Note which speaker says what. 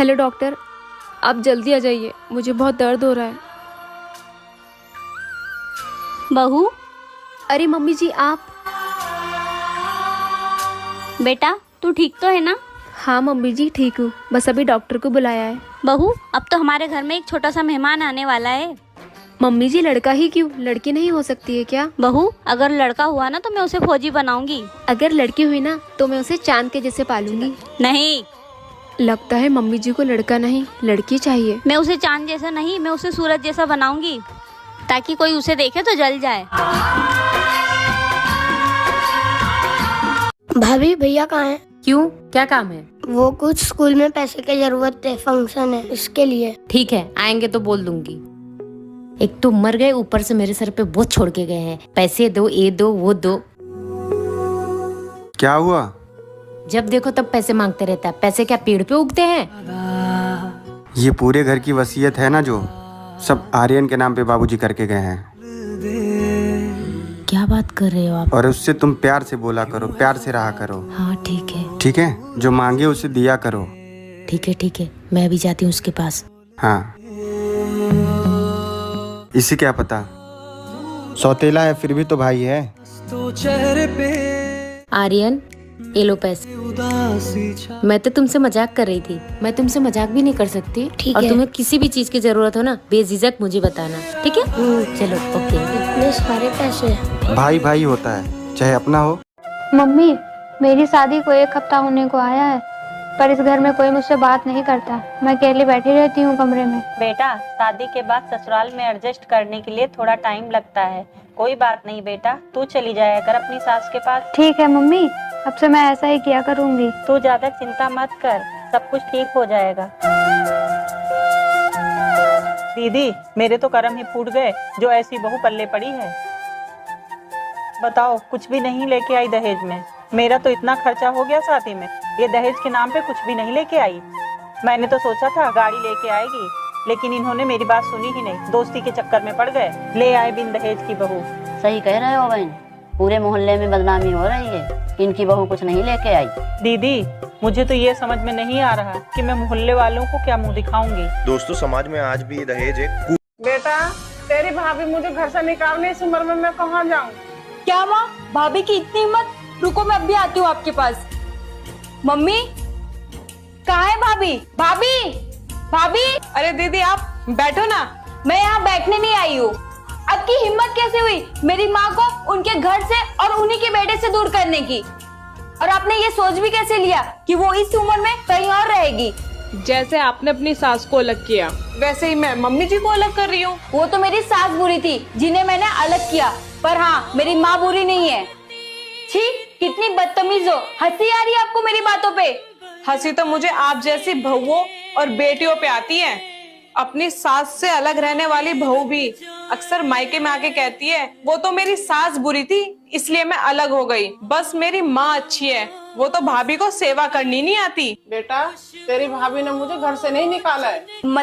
Speaker 1: Hello doctor, आप जल्दी आ जाइए, मुझे बहुत दर्द हो रहा है।
Speaker 2: बहू।
Speaker 1: अरे मम्मी जी आप।
Speaker 2: बेटा तू ठीक तो है ना?
Speaker 1: हाँ मम्मी जी ठीक हूँ, बस अभी डॉक्टर को बुलाया है।
Speaker 2: बहू अब तो हमारे घर में एक छोटा सा मेहमान आने वाला है।
Speaker 1: मम्मी जी लड़का ही क्यों, लड़की नहीं हो सकती है क्या?
Speaker 2: बहू अगर लड़का हुआ ना तो मैं उसे फौजी बनाऊंगी।
Speaker 1: अगर लड़की हुई ना तो मैं उसे चांद के जैसे पालूंगी।
Speaker 2: नहीं,
Speaker 1: लगता है मम्मी जी को लड़का नहीं लड़की चाहिए।
Speaker 2: मैं उसे चांद जैसा नहीं, मैं उसे सूरज जैसा बनाऊंगी ताकि कोई उसे देखे तो जल जाए।
Speaker 3: भाभी भैया कहाँ हैं?
Speaker 4: क्यों, क्या काम है?
Speaker 3: वो कुछ स्कूल में पैसे की जरूरत है, फंक्शन है इसके लिए।
Speaker 4: ठीक है, आएंगे तो बोल दूंगी। एक तो मर गए, ऊपर से मेरे सर पे बोझ छोड़ के गए हैं। पैसे दो, ये दो वो दो।
Speaker 5: क्या हुआ?
Speaker 4: जब देखो तब पैसे मांगते रहता है। पैसे क्या पेड़ पे उगते हैं?
Speaker 5: ये पूरे घर की वसीयत है ना, जो सब आर्यन के नाम पे बाबूजी करके गए हैं।
Speaker 4: क्या बात कर रहे हो आप?
Speaker 5: और उससे तुम प्यार से बोला करो, प्यार से रहा करो।
Speaker 4: हाँ ठीक है।
Speaker 5: ठीक है, जो मांगे उसे दिया करो।
Speaker 4: ठीक है, मैं अभी जाती हूँ उसके पास।
Speaker 5: हाँ, इसे क्या पता, सौतेला है फिर भी तो भाई है।
Speaker 4: आर्यन ये लो पैसे। मैं तो तुमसे मजाक कर रही थी, मैं तुमसे मजाक भी नहीं कर सकती।
Speaker 3: ठीक
Speaker 4: और
Speaker 3: है।
Speaker 4: तुम्हें किसी भी चीज की जरूरत हो ना, बेझिझक मुझे बताना, ठीक है? चलो ओके।
Speaker 3: इतने सारे पैसे।
Speaker 5: भाई भाई होता है, चाहे अपना हो।
Speaker 6: मम्मी, मेरी शादी को 1 हफ्ता होने को आया है, पर इस घर में कोई मुझसे बात नहीं करता। मैं अकेली बैठी रहती हूँ कमरे में।
Speaker 2: बेटा शादी के बाद ससुराल में एडजस्ट करने के लिए थोड़ा टाइम लगता है। कोई बात नहीं बेटा, तू चली जाया कर अपनी सास के पास।
Speaker 6: ठीक है मम्मी, अब से मैं ऐसा ही किया करूँगी।
Speaker 2: तू ज्यादा चिंता मत कर, सब कुछ ठीक हो जाएगा।
Speaker 7: दीदी मेरे तो कर्म ही फूट गए, जो ऐसी बहू पल्ले पड़ी है। बताओ, कुछ भी नहीं लेके आई दहेज में। मेरा तो इतना खर्चा हो गया शादी में, ये दहेज के नाम पे कुछ भी नहीं लेके आई। मैंने तो सोचा था गाड़ी लेके आएगी, लेकिन इन्होंने मेरी बात सुनी ही नहीं, दोस्ती के चक्कर में पड़ गए, ले आए बिन दहेज की बहू।
Speaker 8: सही कह रहे हो बहन, पूरे मोहल्ले में बदनामी हो रही है, इनकी बहू कुछ नहीं लेके आई।
Speaker 7: दीदी मुझे तो ये समझ में नहीं आ रहा कि मैं मोहल्ले वालों को क्या मुंह दिखाऊंगी।
Speaker 9: दोस्तों, समाज में आज भी दहेज एक।
Speaker 10: बेटा तेरी भाभी मुझे घर से निकालने, इस उम्र में मैं कहाँ जाऊँ?
Speaker 11: क्या माँ, भाभी की इतनी हिम्मत? रुको मैं अभी आती हूँ आपके पास। मम्मी कहाँ है भाभी? भाभी भाभी।
Speaker 10: अरे दीदी आप बैठो ना।
Speaker 11: मैं यहाँ बैठने नहीं आई हूँ। आपकी हिम्मत कैसे हुई मेरी माँ को उनके घर से और उन्हीं के बेटे से दूर करने की? और आपने ये सोच भी कैसे लिया कि वो इस उम्र में कहीं और रहेगी?
Speaker 10: जैसे आपने अपनी सास को अलग किया, वैसे ही मैं मम्मी जी को अलग कर रही हूँ।
Speaker 11: वो तो मेरी सास बुरी थी जिन्हें मैंने अलग किया, पर हाँ मेरी माँ बुरी नहीं है। छी, कितनी बदतमीज हो। हंसी आ रही है आपको मेरी बातों पे?
Speaker 10: हंसी तो मुझे आप जैसी बहुओं और बेटियों पे आती है। अपनी सास से अलग रहने वाली बहू भी अक्सर मायके में आके कहती है वो तो मेरी सास बुरी थी इसलिए मैं अलग हो गई, बस मेरी माँ अच्छी है, वो तो भाभी को सेवा करनी नहीं आती। बेटा तेरी भाभी ने मुझे घर से नहीं निकाला है।